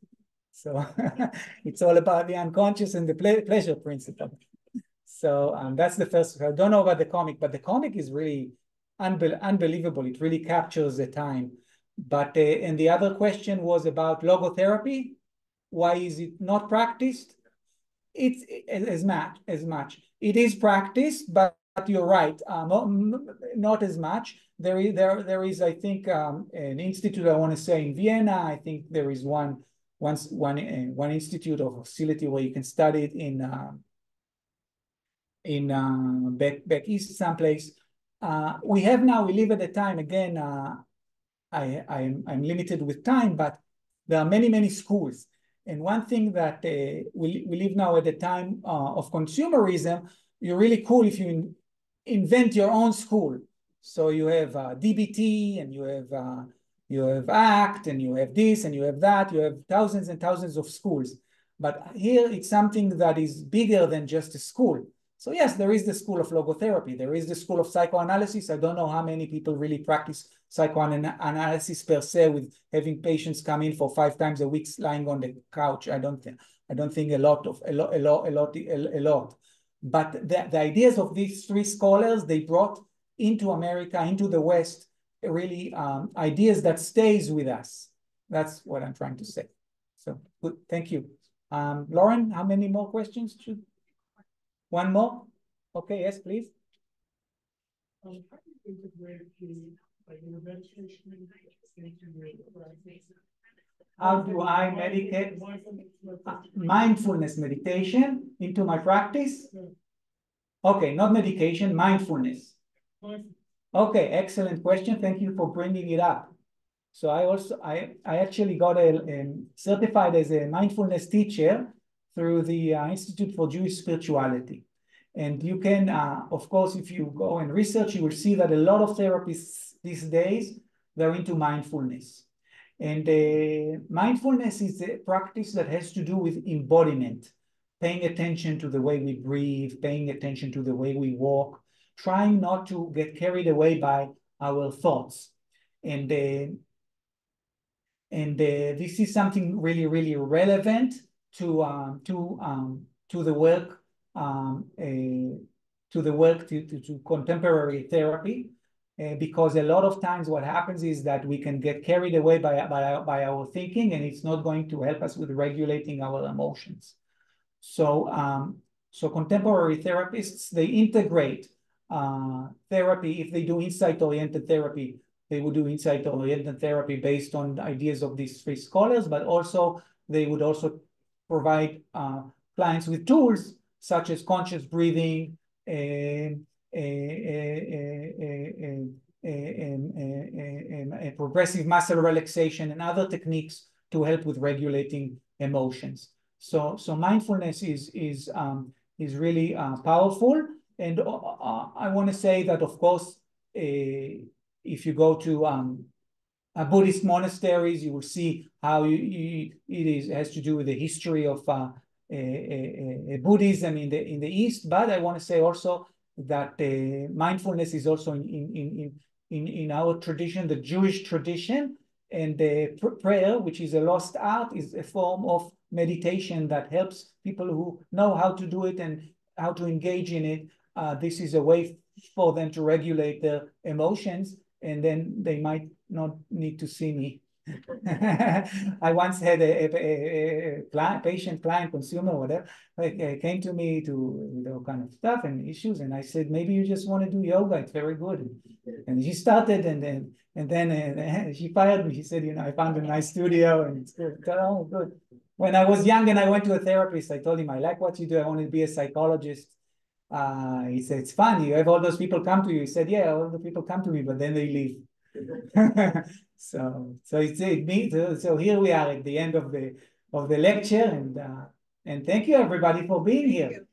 So it's all about the unconscious and the pleasure principle. So that's the first. I don't know about the comic, but the comic is really unbelievable. It really captures the time. But and the other question was about logotherapy. Why is it not practiced? It's as much. It is practiced, but you're right, not as much. There is, I think, an institute, I want to say, in Vienna. I think there is one institute or facility where you can study it in back east someplace. We live at a time, again, I'm limited with time, but there are many schools. And one thing that we live now at a time of consumerism, you're really cool if you invent your own school. So you have DBT, and you have ACT, and you have this, and you have that. You have thousands and thousands of schools. But here it's something that is bigger than just a school. So yes, there is the school of logotherapy. There is the school of psychoanalysis. I don't know how many people really practice psychoanalysis per se, with having patients come in for 5 times a week lying on the couch. I don't think a lot. But the ideas of these 3 scholars, they brought into America, into the West, really ideas that stays with us. That's what I'm trying to say. So good, thank you. Lauren, how many more questions? One more? Okay, yes, please. How do you integrate the medication into your practice? How do I medicate mindfulness meditation into my practice? Okay, not medication, mindfulness. Okay, excellent question. Thank you for bringing it up. So I actually got certified as a mindfulness teacher through the Institute for Jewish Spirituality. And you can, of course, if you go and research, you will see that a lot of therapists these days, they're into mindfulness. And mindfulness is a practice that has to do with embodiment, paying attention to the way we breathe, paying attention to the way we walk, trying not to get carried away by our thoughts. And this is something really relevant to the work to contemporary therapy, because a lot of times what happens is that we can get carried away by our thinking, and it's not going to help us with regulating our emotions. So contemporary therapists, they integrate therapy. If they do insight-oriented therapy, they would do insight-oriented therapy based on the ideas of these three scholars, but also they would also provide clients with tools such as conscious breathing, progressive muscle relaxation, and other techniques to help with regulating emotions. So mindfulness is really powerful. And I want to say that, of course, if you go to Buddhist monasteries, you will see how it has to do with the history of Buddhism in the East. But I want to say also that mindfulness is also in our tradition, the Jewish tradition, and prayer, which is a lost art, is a form of meditation that helps people who know how to do it and how to engage in it. This is a way for them to regulate their emotions, and then they might not need to see me. I once had a patient, client, consumer, whatever, came to me with all kind of stuff and issues, and I said, maybe you just want to do yoga. It's very good. And she started, and then she fired me. She said, I found a nice studio, and it's good. Oh, good. When I was young and I went to a therapist, I told him, I like what you do. I want to be a psychologist. He said, it's fun. You have all those people come to you. He said, yeah, all the people come to me, but then they leave. So here we are at the end of the lecture, and thank you everybody for being here.